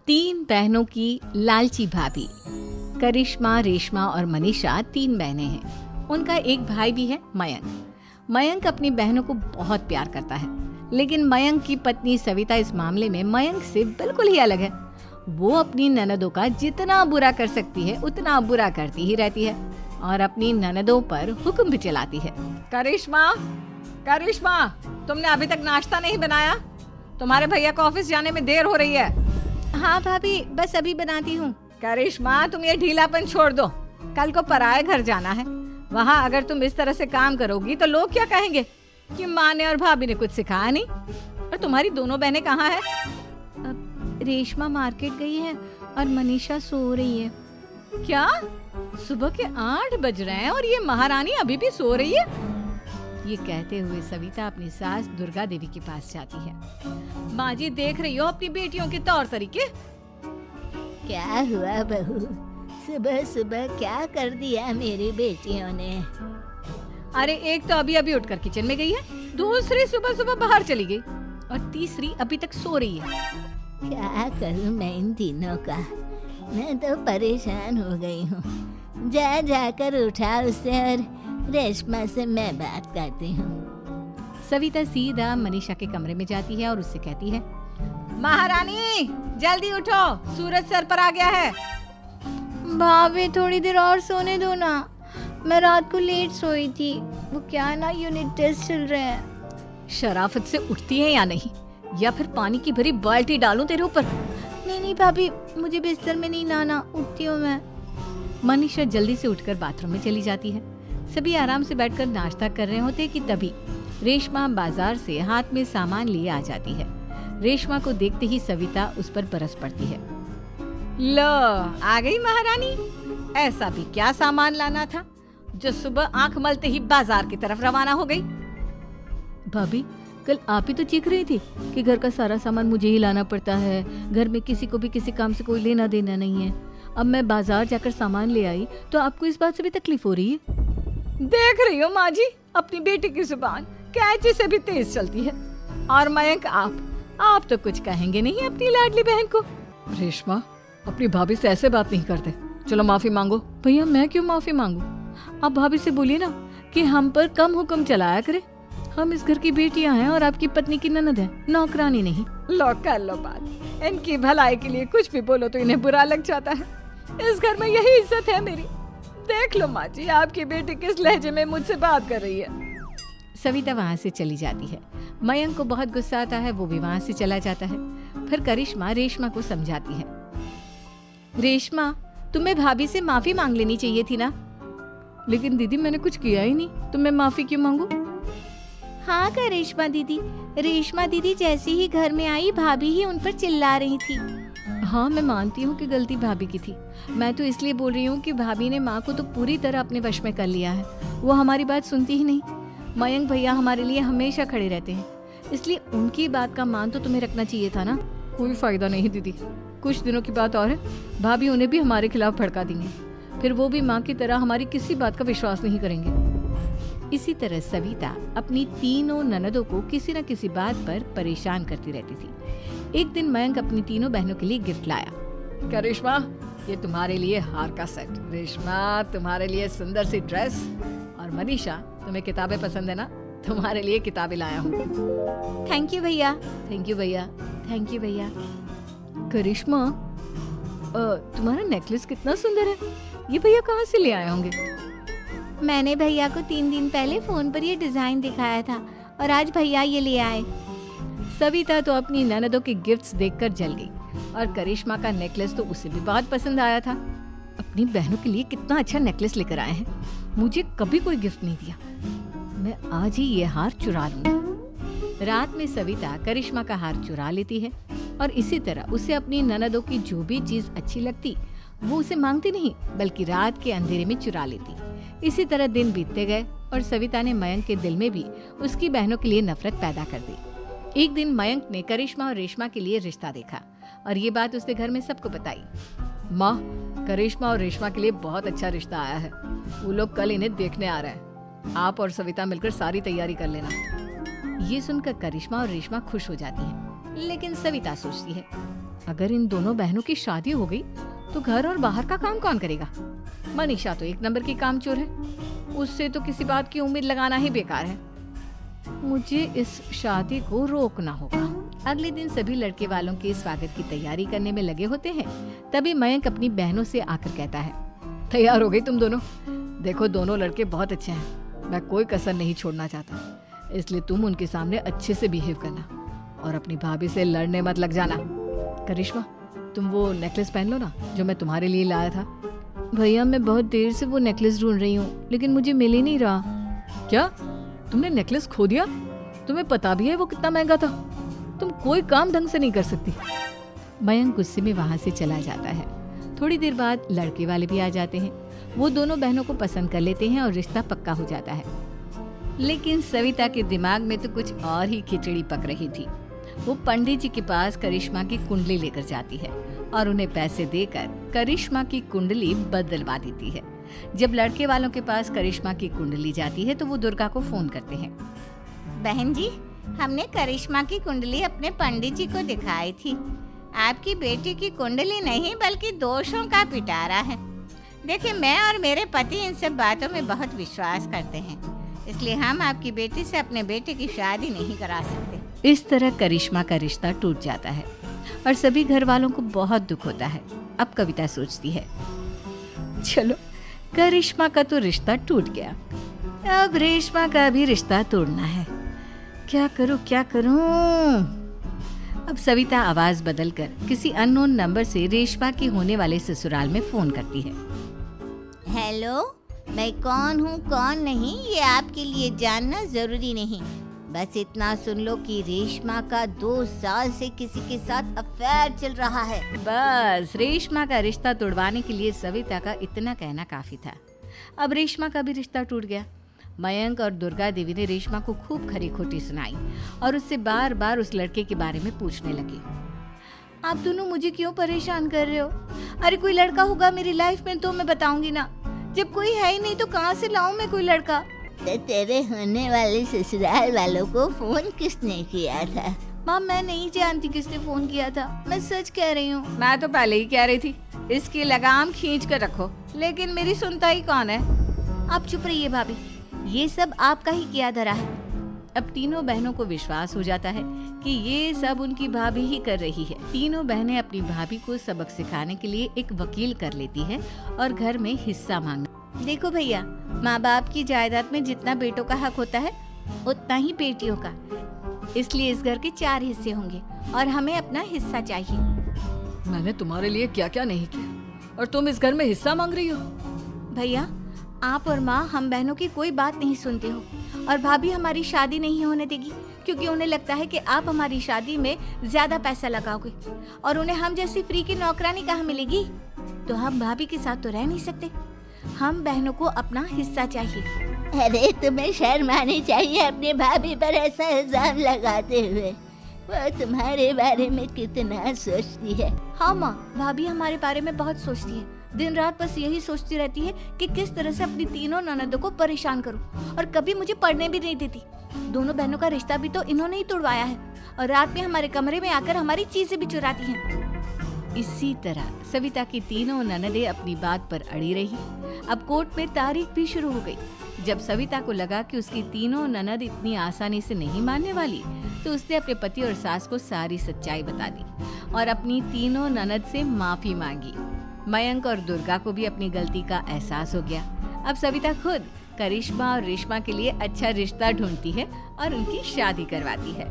तीन बहनों की लालची भाभी। करिश्मा, रेशमा और मनीषा तीन बहनें हैं। उनका एक भाई भी है, मयंक। मयंक अपनी बहनों को बहुत प्यार करता है, लेकिन मयंक की पत्नी सविता इस मामले में मयंक से बिल्कुल ही अलग है। वो अपनी ननदों का जितना बुरा कर सकती है उतना बुरा करती ही रहती है और अपनी ननदों पर हुक्म भी चलाती है। करिश्मा, करिश्मा, तुमने अभी तक नाश्ता नहीं बनाया? तुम्हारे भैया को ऑफिस जाने में देर हो रही है। हाँ भाभी, बस अभी बनाती हूँ। करिश्मा, तुम ये ढीलापन छोड़ दो। कल को पराए घर जाना है। वहाँ अगर तुम इस तरह से काम करोगी तो लोग क्या कहेंगे कि माँ ने और भाभी ने कुछ सिखाया नहीं। और तुम्हारी दोनों बहनें कहाँ है? रेशमा मार्केट गई है और मनीषा सो रही है। क्या? सुबह के 8 बज रहे हैं और ये महारानी अभी भी सो रही है? ये कहते हुए सविता अपनी सास दुर्गा देवी के पास जाती है। माँ जी, देख रही हो अपनी बेटियों के तौर तरीके? क्या हुआ बहू, सुबह सुबह क्या कर दिया मेरी बेटियों ने? अरे एक तो अभी अभी उठकर किचन में गई है, दूसरी सुबह सुबह बाहर चली गई और तीसरी अभी तक सो रही है। क्या करूं मैं इन तीनों का? मैं तो परेशान हो गई हूँ। जा जाकर उठा उसे और रेशमा से मैं बात करती हूँ। सविता सीधा मनीषा के कमरे में जाती है और उससे कहती है, महारानी जल्दी उठो, सूरज सर पर आ गया है। भाभी थोड़ी देर और सोने दो ना, मैं रात को लेट सोई थी। वो क्या ना, यूनिट टेस्ट चल रहे हैं। शराफत से उठती है या नहीं, या फिर पानी की भरी बाल्टी डालूं तेरे ऊपर? नहीं भाभी, मुझे बिस्तर में नहीं लाना, उठती हूँ मैं। मनीषा जल्दी से उठकर बाथरूम में चली जाती है। सभी आराम से बैठकर नाश्ता कर रहे होते कि तभी रेशमा बाजार से हाथ में सामान लिए आ जाती है। रेशमा को देखते ही सविता उस पर बरस पड़ती है। लो, आ गई महारानी। ऐसा भी क्या सामान लाना था जो सुबह आंख मलते ही बाजार की तरफ रवाना हो गई? भाभी, कल आप ही तो चीख रही थी कि घर का सारा सामान मुझे ही लाना पड़ता है, घर में किसी को भी किसी काम से कोई लेना देना नहीं है। अब मैं बाजार जाकर सामान ले आई तो आपको इस बात से भी तकलीफ हो रही है? देख रही हो माँ जी, अपनी बेटी की जुबान कैंची से भी तेज चलती है। और मयंक, आप तो कुछ कहेंगे नहीं अपनी लाडली बहन को? रेशमा, अपनी भाभी से ऐसे बात नहीं करते। चलो माफी मांगो। भैया, मैं क्यों माफी मांगू? आप भाभी से बोलिए ना कि हम पर कम हुक्म चलाया करे। हम इस घर की बेटियां हैं और आपकी पत्नी की ननद है, नौकरानी नहीं। लो कर लो बात। इनकी भलाई के लिए कुछ भी बोलो तो इन्हें बुरा लग जाता है। इस घर में यही इज्जत है मेरी। देख लो माँ जी, आपकी बेटी किस लहजे में मुझसे बात कर रही है। सविता वहाँ से चली जाती है। मयंक को बहुत गुस्सा आता है, वो भी वहाँ से चला जाता है। फिर करिश्मा रेशमा को समझाती है, रेशमा, तुम्हें भाभी से माफी मांग लेनी चाहिए थी ना। लेकिन दीदी, मैंने कुछ किया ही नहीं, तो मैं माफी क्यों मांगू? हाँ करिश्मा दीदी, रेशमा दीदी जैसे ही घर में आई भाभी ही उन पर चिल्ला रही थी। हाँ, मैं मानती हूँ कि गलती भाभी की थी। मैं तो इसलिए बोल रही हूँ कि भाभी ने माँ को तो पूरी तरह अपने वश में कर लिया है। वो हमारी बात सुनती ही नहीं। मयंक भैया हमारे लिए हमेशा खड़े रहते हैं, इसलिए उनकी बात का मान तो तुम्हें रखना चाहिए था ना। कोई फायदा नहीं दीदी, कुछ दिनों की बात और है, भाभी उन्हें भी हमारे खिलाफ भड़का देंगे। फिर वो भी माँ की तरह हमारी किसी बात का विश्वास नहीं करेंगे। इसी तरह सविता अपनी तीनों ननदों को किसी न किसी बात पर परेशान करती रहती थी। एक दिन मयंक अपनी तीनों बहनों के लिए गिफ्ट लाया। करिश्मा, ये तुम्हारे लिए हार का सेट। रेशमा, तुम्हारे लिए सुंदर सी ड्रेस। और मनीषा, तुम्हें किताबें पसंद है ना, तुम्हारे लिए किताबें लाया हूँ। थैंक यू भैया। थैंक यू भैया। थैंक यू भैया। करिश्मा, तुम्हारा नेकलेस कितना सुंदर है। ये भैया कहाँ से ले आए होंगे? मैंने भैया को 3 दिन पहले फोन पर ये डिजाइन दिखाया था और आज भैया ये ले आए। सविता तो अपनी ननदों के गिफ्ट्स देखकर जल गई और करिश्मा का नेकलेस तो उसे भी बहुत पसंद आया था। अपनी बहनों के लिए कितना अच्छा नेकलेस लेकर आए हैं, मुझे कभी कोई गिफ्ट नहीं दिया। मैं आज ही ये हार चुरा लूंगी। रात में सविता करिश्मा का हार चुरा लेती है और इसी तरह उसे अपनी ननदों की जो भी चीज अच्छी लगती वो उसे मांगती नहीं, बल्कि रात के अंधेरे में चुरा लेती। इसी तरह दिन बीतते गए और सविता ने मयंक के दिल में भी उसकी बहनों के लिए नफरत पैदा कर दी। एक दिन मयंक ने करिश्मा और रेशमा के लिए रिश्ता देखा और ये बात उसने घर में सबको बताई। माँ, करिश्मा और रेशमा के लिए बहुत अच्छा रिश्ता आया है। वो लोग कल इन्हें देखने आ रहे हैं। आप और सविता मिलकर सारी तैयारी कर लेना। ये सुनकर करिश्मा और रेशमा खुश हो जाती हैं, लेकिन सविता सोचती है, अगर इन दोनों बहनों की शादी हो गई तो घर और बाहर का काम कौन करेगा? मनीषा तो एक नंबर की कामचोर है, उससे तो किसी बात की उम्मीद लगाना ही बेकार है। मुझे इस शादी को रोकना होगा। अगले दिन सभी लड़के वालों के स्वागत की तैयारी करने में लगे होते हैं। तभी मयंक अपनी बहनों से आकर कहता है, तैयार हो गई तुम दोनों? देखो दोनों लड़के बहुत अच्छे हैं, मैं कोई कसर नहीं छोड़ना चाहता, इसलिए तुम उनके सामने अच्छे से बिहेव करना और अपनी भाभी से लड़ने मत लग जाना। करिश्मा, तुम वो नेकलेस पहन लो ना जो मैं तुम्हारे लिए लाया था। भैया मैं बहुत देर से वो नेकलेस ढूंढ रही हूँ, लेकिन मुझे मिल ही नहीं रहा। क्या तुमने नेकलेस खो दिया? तुम्हें पता भी है वो कितना महंगा था? तुम कोई काम ढंग से नहीं कर सकती। मयंक गुस्से में वहां से चला जाता है। थोड़ी देर बाद लड़के वाले भी आ जाते हैं। वो दोनों बहनों को पसंद कर लेते हैं और रिश्ता पक्का हो जाता है। लेकिन सविता के दिमाग में तो कुछ और ही खिचड़ी पक रही थी। वो पंडित जी के पास करिश्मा की कुंडली लेकर जाती है और उन्हें पैसे देकर करिश्मा की कुंडली बदलवा देती है। जब लड़के वालों के पास करिश्मा की कुंडली जाती है तो वो दुर्गा को फोन करते हैं। बहन जी, हमने करिश्मा की कुंडली अपने पंडित जी को दिखाई थी। आपकी बेटी की कुंडली नहीं बल्कि दोषों का पिटारा है। देखिए, मैं और मेरे पति इन सब बातों में बहुत विश्वास करते हैं, इसलिए हम आपकी बेटी से अपने बेटे की शादी नहीं करा सकते। इस तरह करिश्मा का रिश्ता टूट जाता है और सभी घर वालों को बहुत दुख होता है। अब कविता सोचती है, चलो करिश्मा का तो रिश्ता टूट गया, अब रेशमा का भी रिश्ता तोड़ना है। क्या करूं? अब सविता आवाज बदलकर किसी अननोन नंबर से रेशमा के होने वाले ससुराल में फोन करती है। हेलो, मैं कौन हूँ कौन नहीं ये आपके लिए जानना जरूरी नहीं। बस इतना सुन लो कि रेशमा का 2 साल से किसी के साथ अफेयर चल रहा है। बस रेशमा का रिश्ता तोड़वाने के लिए सविता का इतना कहना काफी था। अब रेशमा का भी रिश्ता टूट गया। मयंक और दुर्गा देवी ने रेशमा को खूब खरी खोटी सुनाई और उससे बार बार उस लड़के के बारे में पूछने लगी। आप दोनों मुझे क्यों परेशान कर रहे हो? अरे कोई लड़का होगा मेरी लाइफ में तो मैं बताऊंगी ना, जब कोई है ही नहीं तो कहाँ से लाऊं मैं कोई लड़का? तो तेरे होने वाले ससुराल वालों को फोन किसने किया था? माँ, मैं नहीं जानती किसने फोन किया था, मैं सच कह रही हूँ। मैं तो पहले ही कह रही थी इसकी लगाम खींच कर रखो, लेकिन मेरी सुनता ही कौन है। आप चुप रहिए भाभी, ये सब आपका ही किया धरा है। अब तीनों बहनों को विश्वास हो जाता है कि ये सब उनकी भाभी ही कर रही है। तीनों बहनें अपनी भाभी को सबक सिखाने के लिए एक वकील कर लेती है और घर में हिस्सा मांगना। देखो भैया, माँ बाप की जायदाद में जितना बेटों का हक होता है उतना ही बेटियों का, इसलिए इस घर के 4 हिस्से होंगे और हमें अपना हिस्सा चाहिए। मैंने तुम्हारे लिए क्या क्या नहीं किया और तुम इस घर में हिस्सा मांग रही हो? भैया, आप और माँ हम बहनों की कोई बात नहीं सुनते हो और भाभी हमारी शादी नहीं होने देगी क्योंकि उन्हें लगता है कि आप हमारी शादी में ज्यादा पैसा लगाओगे और उन्हें हम जैसी फ्री की नौकरानी कहाँ मिलेगी। तो हम भाभी के साथ तो रह नहीं सकते, हम बहनों को अपना हिस्सा चाहिए। अरे तुम्हें शर्म आनी चाहिए अपने भाभी पर ऐसा इल्जाम लगाते हुए। वो तुम्हारे बारे में कितना सोचती है। हाँ माँ, भाभी हमारे बारे में बहुत सोचती है, दिन रात बस यही सोचती रहती है कि किस तरह से अपनी तीनों ननदों को परेशान करूं और कभी मुझे पढ़ने भी नहीं देती। दोनों बहनों का रिश्ता भी तो इन्होंने ही तोड़वाया है और रात में हमारे कमरे में आकर हमारी चीजें भी चुराती हैं। इसी तरह सविता की तीनों ननदें अपनी बात पर अड़ी रही। अब कोर्ट में तारीख भी शुरू हो गई। जब सविता को लगा कि उसकी तीनों ननद इतनी आसानी से नहीं मानने वाली, तो उसने अपने पति और सास को सारी सच्चाई बता दी और अपनी तीनों ननद से माफी मांगी। मयंक और दुर्गा को भी अपनी गलती का एहसास हो गया। अब सविता खुद करिश्मा और रेशमा के लिए अच्छा रिश्ता ढूंढती है और उनकी शादी करवाती है।